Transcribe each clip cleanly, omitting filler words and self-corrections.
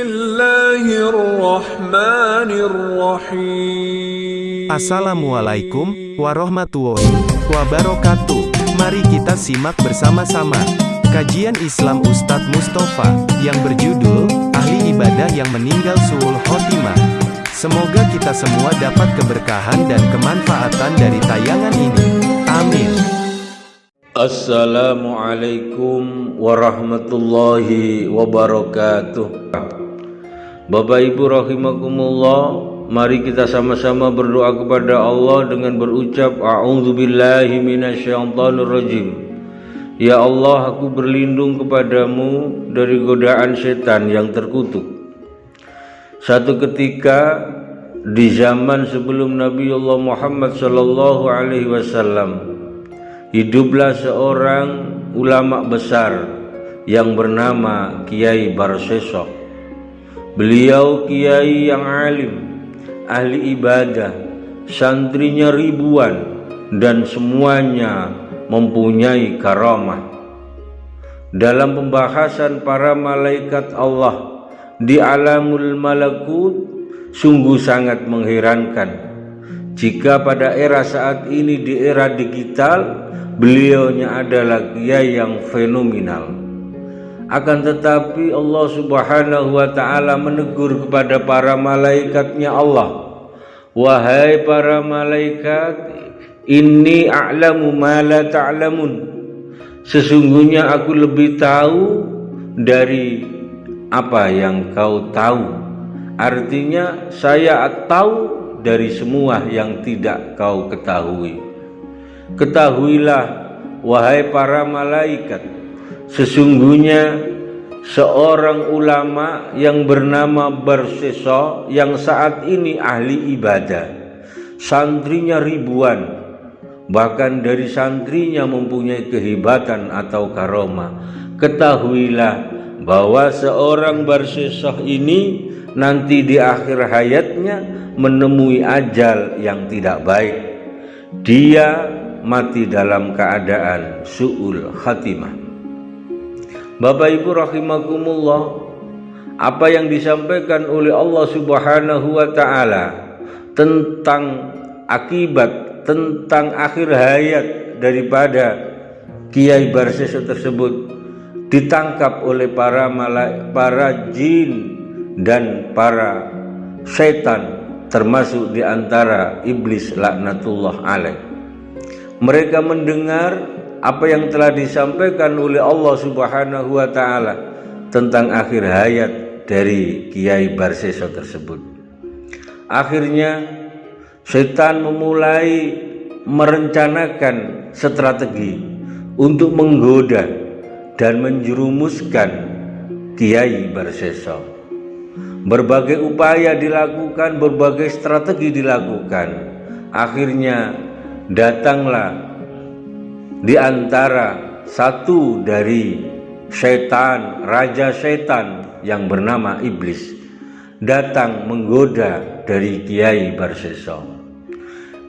Bismillahirrahmanirrahim. Assalamualaikum warahmatullahi wabarakatuh. Mari kita simak bersama-sama kajian Islam Ustadz Mustafa yang berjudul Ahli Ibadah yang Meninggal Su'ul Khotimah. Semoga kita semua dapat keberkahan dan kemanfaatan dari tayangan ini. Amin. Assalamualaikum warahmatullahi wabarakatuh. Bapak Ibu rahimakumullah, mari kita sama-sama berdoa kepada Allah dengan berucap A'udzubillahi minasyaitonirrajim. Ya Allah, aku berlindung kepadamu dari godaan setan yang terkutuk. Satu ketika di zaman sebelum Nabiullah Muhammad sallallahu alaihi wasallam, hiduplah seorang ulama besar yang bernama Kiai Barsesok. Beliau kiai yang alim, ahli ibadah, santrinya ribuan, dan semuanya mempunyai karamah. Dalam pembahasan para malaikat Allah di alamul malakut, sungguh sangat mengherankan jika pada era saat ini, di era digital, beliaunya adalah kiai yang fenomenal. Akan tetapi Allah subhanahu wa ta'ala menegur kepada para malaikatnya Allah, wahai para malaikat, inni a'lamu ma la ta'lamun, sesungguhnya aku lebih tahu dari apa yang kau tahu. Artinya saya tahu dari semua yang tidak kau ketahui. Ketahuilah wahai para malaikat, sesungguhnya seorang ulama yang bernama Barsesok yang saat ini ahli ibadah, santrinya ribuan, bahkan dari santrinya mempunyai kehebatan atau karomah. Ketahuilah bahwa seorang Barsesok ini nanti di akhir hayatnya menemui ajal yang tidak baik. Dia mati dalam keadaan su'ul khatimah. Bapak Ibu rahimakumullah, apa yang disampaikan oleh Allah subhanahu wa ta'ala tentang akibat, tentang akhir hayat daripada Kiai Barsesok tersebut ditangkap oleh para jin dan para setan, termasuk di antara iblis laknatullah alaih. Mereka mendengar apa yang telah disampaikan oleh Allah subhanahu wa ta'ala tentang akhir hayat dari Kiai Barsesok tersebut. Akhirnya setan memulai merencanakan strategi untuk menggoda dan menjerumuskan Kiai Barsesok. Berbagai upaya dilakukan, berbagai strategi dilakukan. Akhirnya datanglah di antara satu dari setan, raja setan yang bernama iblis, datang menggoda dari Kiai Barsesok.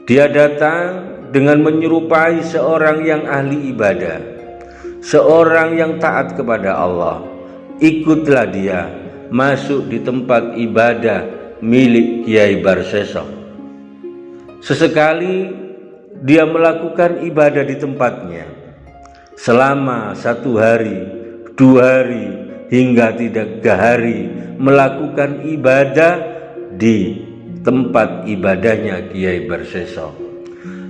Dia datang dengan menyerupai seorang yang ahli ibadah, seorang yang taat kepada Allah. Ikutlah dia masuk di tempat ibadah milik Kiai Barsesok. Sesekali dia melakukan ibadah di tempatnya selama 1 hari, 2 hari, hingga 3 hari melakukan ibadah di tempat ibadahnya Kiai Barsesok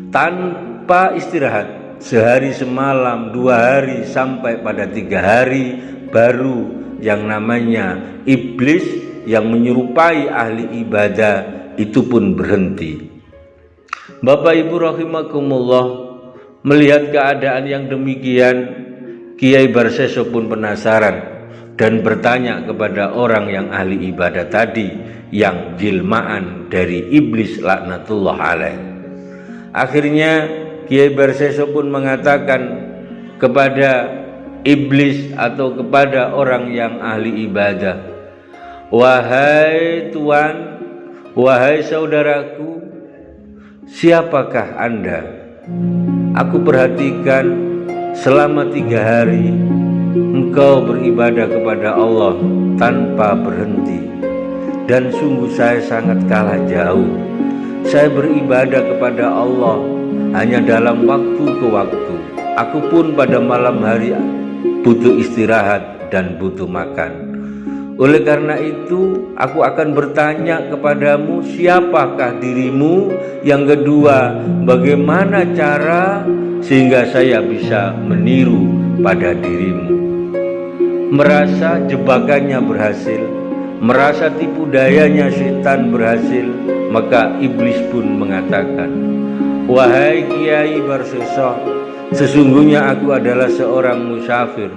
tanpa istirahat, sehari semalam, 2 hari, sampai pada 3 hari baru yang namanya iblis yang menyerupai ahli ibadah itu pun berhenti. Bapak Ibu rahimakumullah, melihat keadaan yang demikian, Kiai Barsesok pun penasaran dan bertanya kepada orang yang ahli ibadah tadi yang jilmaan dari iblis laknatullah alaih. Akhirnya Kiai Barsesok pun mengatakan kepada iblis atau kepada orang yang ahli ibadah, wahai Tuan, wahai saudaraku, siapakah Anda? Aku perhatikan selama 3 hari engkau beribadah kepada Allah tanpa berhenti. Dan sungguh saya sangat kalah jauh. Saya beribadah kepada Allah hanya dalam waktu ke waktu. Aku pun pada malam hari butuh istirahat dan butuh makan. Oleh karena itu, aku akan bertanya kepadamu, siapakah dirimu? Yang kedua, bagaimana cara sehingga saya bisa meniru pada dirimu? Merasa jebakannya berhasil, merasa tipu dayanya setan berhasil, maka iblis pun mengatakan, wahai Kiai Barseso, sesungguhnya aku adalah seorang musafir.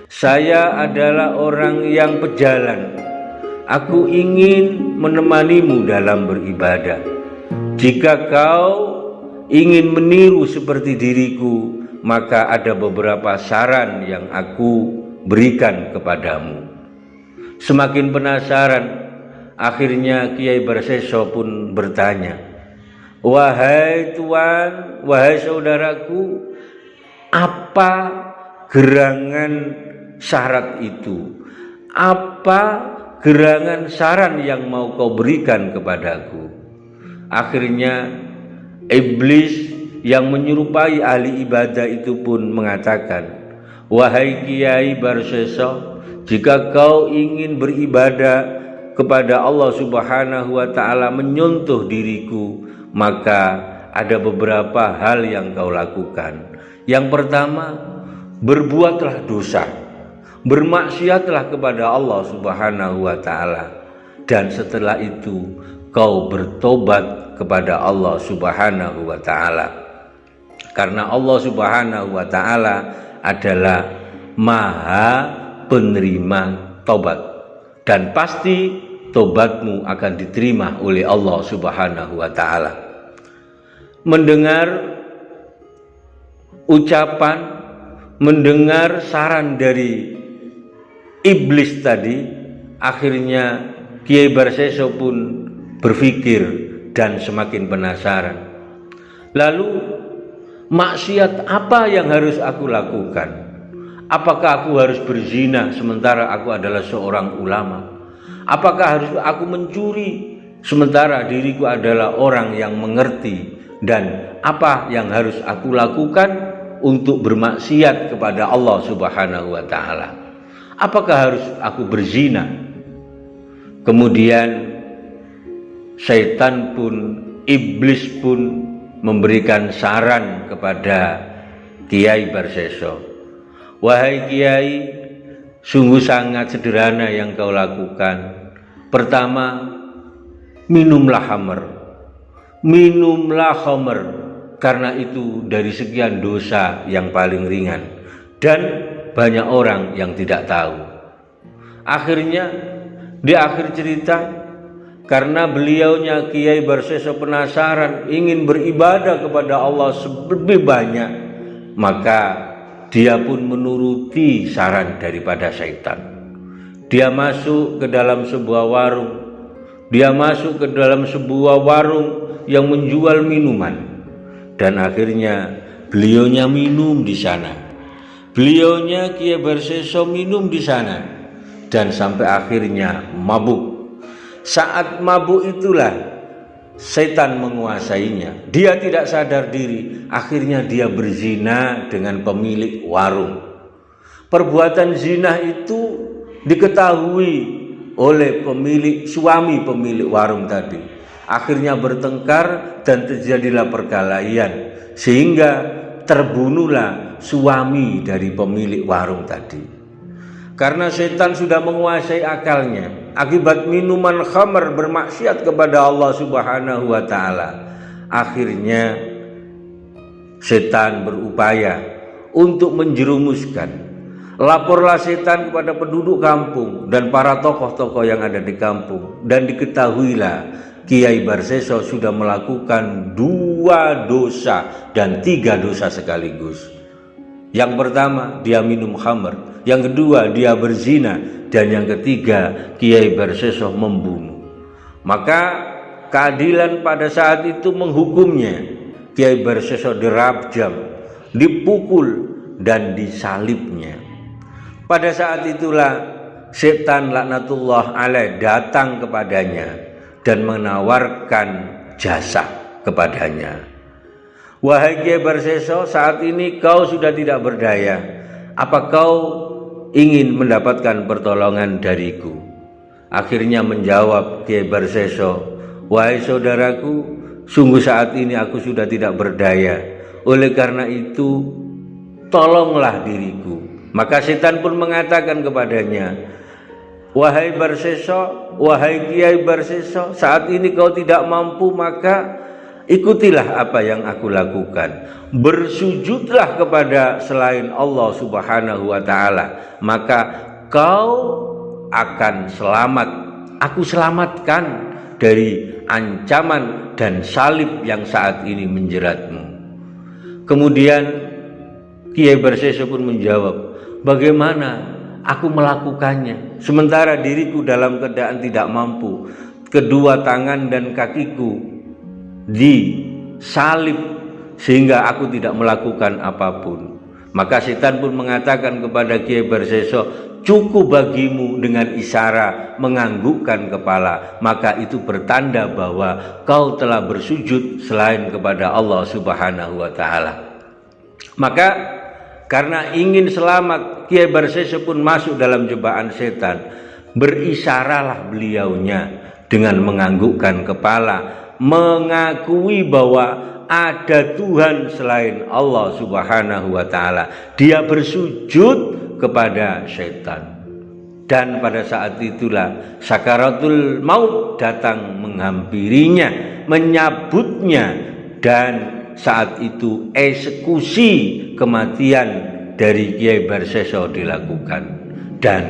Saya adalah orang yang pejalan. Aku ingin menemanimu dalam beribadah. Jika kau ingin meniru seperti diriku, maka ada beberapa saran yang aku berikan kepadamu. Semakin penasaran, akhirnya Kiai Barseso pun bertanya, wahai tuan, wahai saudaraku, apa gerangan syarat itu? Apa gerangan saran yang mau kau berikan kepadaku? Akhirnya iblis yang menyerupai ahli ibadah itu pun mengatakan, wahai Kiai Barseso, jika kau ingin beribadah kepada Allah Subhanahu wa ta'ala, menyentuh diriku, maka ada beberapa hal yang kau lakukan. Yang pertama, berbuatlah dosa, bermaksiatlah kepada Allah Subhanahu wa ta'ala, dan setelah itu kau bertobat kepada Allah Subhanahu wa ta'ala, karena Allah Subhanahu wa ta'ala adalah maha penerima tobat, dan pasti tobatmu akan diterima oleh Allah Subhanahu wa ta'ala. Mendengar ucapan, mendengar saran dari iblis tadi, akhirnya Kiai Barseso pun berpikir dan semakin penasaran. Lalu, maksiat apa yang harus aku lakukan? Apakah aku harus berzina sementara aku adalah seorang ulama? Apakah harus aku mencuri sementara diriku adalah orang yang mengerti? Dan apa yang harus aku lakukan untuk bermaksiat kepada Allah Subhanahu wa ta'ala? Apakah harus aku berzina? Kemudian syaitan pun, iblis pun memberikan saran kepada Kiai Barseso, wahai Kiai, sungguh sangat sederhana yang kau lakukan. Pertama, minumlah khamr, minumlah khamr, karena itu dari sekian dosa yang paling ringan dan banyak orang yang tidak tahu. Akhirnya di akhir cerita, karena beliaunya Kiai Barseso penasaran ingin beribadah kepada Allah lebih banyak, maka dia pun menuruti saran daripada syaitan. Dia masuk ke dalam sebuah warung. Dia masuk ke dalam sebuah warung yang menjual minuman. Dan akhirnya beliaunya minum di sana. Beliaunya Kiai Barseso minum di sana. Dan sampai akhirnya mabuk. Saat mabuk itulah setan menguasainya. Dia tidak sadar diri. Akhirnya dia berzina dengan pemilik warung. Perbuatan zina itu diketahui oleh suami pemilik warung tadi. Akhirnya bertengkar dan terjadilah perkelahian, sehingga terbunuhlah suami dari pemilik warung tadi. Karena setan sudah menguasai akalnya akibat minuman khamr, bermaksiat kepada Allah Subhanahu wa ta'ala. Akhirnya setan berupaya untuk menjerumuskan. Laporlah setan kepada penduduk kampung dan para tokoh-tokoh yang ada di kampung, dan diketahuilah Kiai Barseso sudah melakukan 2 dosa dan 3 dosa sekaligus. Yang pertama, dia minum khamr. Yang kedua, dia berzina. Dan yang ketiga, Kiai Barseso membunuh. Maka keadilan pada saat itu menghukumnya. Kiai Barseso dirajam, dipukul, dan disalibnya. Pada saat itulah setan laknatullah alaih datang kepadanya dan menawarkan jasa kepadanya. Wahai Kiai Barseso, saat ini kau sudah tidak berdaya. Apa kau ingin mendapatkan pertolongan dariku? Akhirnya menjawab Kiai Barseso, wahai saudaraku, sungguh saat ini aku sudah tidak berdaya. Oleh karena itu, tolonglah diriku. Maka setan pun mengatakan kepadanya, wahai Barseso, wahai Kiai Barseso, saat ini kau tidak mampu, maka ikutilah apa yang aku lakukan. Bersujudlah kepada selain Allah Subhanahu wa ta'ala, maka kau akan selamat. Aku selamatkan dari ancaman dan salib yang saat ini menjeratmu. Kemudian Kiai Barseso pun menjawab, bagaimana aku melakukannya sementara diriku dalam keadaan tidak mampu, kedua tangan dan kakiku disalib sehingga aku tidak melakukan apapun. Maka setan pun mengatakan kepada Kiai Barseso, cukup bagimu dengan isyarat menganggukkan kepala, maka itu bertanda bahwa kau telah bersujud selain kepada Allah Subhanahu wa ta'ala. Maka karena ingin selamat, Kiai Barseso pun masuk dalam jebakan setan. Berisyaralah beliaunya dengan menganggukkan kepala, mengakui bahwa ada Tuhan selain Allah Subhanahu wa ta'ala. Dia bersujud kepada setan. Dan pada saat itulah sakaratul maut datang menghampirinya, menyabutnya, dan saat itu eksekusi kematian dari Kiai Barseso dilakukan. Dan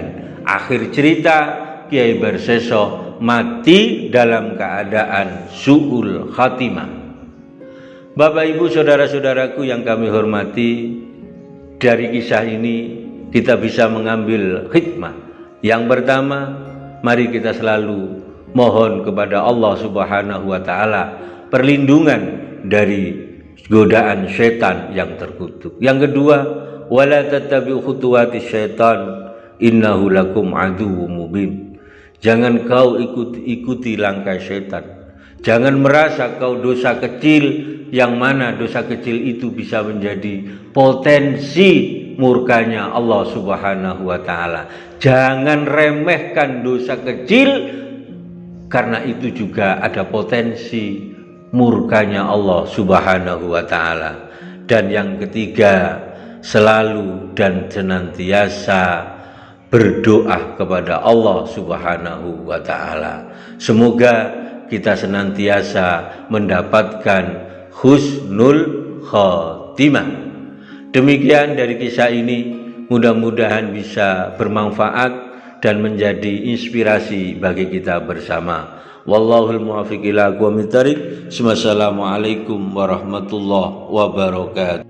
akhir cerita, Kiai Barseso mati dalam keadaan su'ul khatimah. Bapak Ibu saudara-saudaraku yang kami hormati, dari kisah ini kita bisa mengambil hikmah. Yang pertama, mari kita selalu mohon kepada Allah Subhanahu wa ta'ala perlindungan dari godaan setan yang terkutuk. Yang kedua, wala tattabi'u khutuwati syaitan innahu lakum aduwwum mubin. Jangan kau ikuti langkah setan. Jangan merasa kau dosa kecil, yang mana dosa kecil itu bisa menjadi potensi murkanya Allah Subhanahu wa ta'ala. Jangan remehkan dosa kecil, karena itu juga ada potensi murkanya Allah Subhanahu wa ta'ala. Dan yang ketiga, selalu dan senantiasa berdoa kepada Allah Subhanahu wa ta'ala. Semoga kita senantiasa mendapatkan husnul khotimah. Demikian dari kisah ini, mudah-mudahan bisa bermanfaat dan menjadi inspirasi bagi kita bersama. Wallahul muwaffiq ila aqwamit thoriq. Wassalamualaikum warahmatullahi wabarakatuh.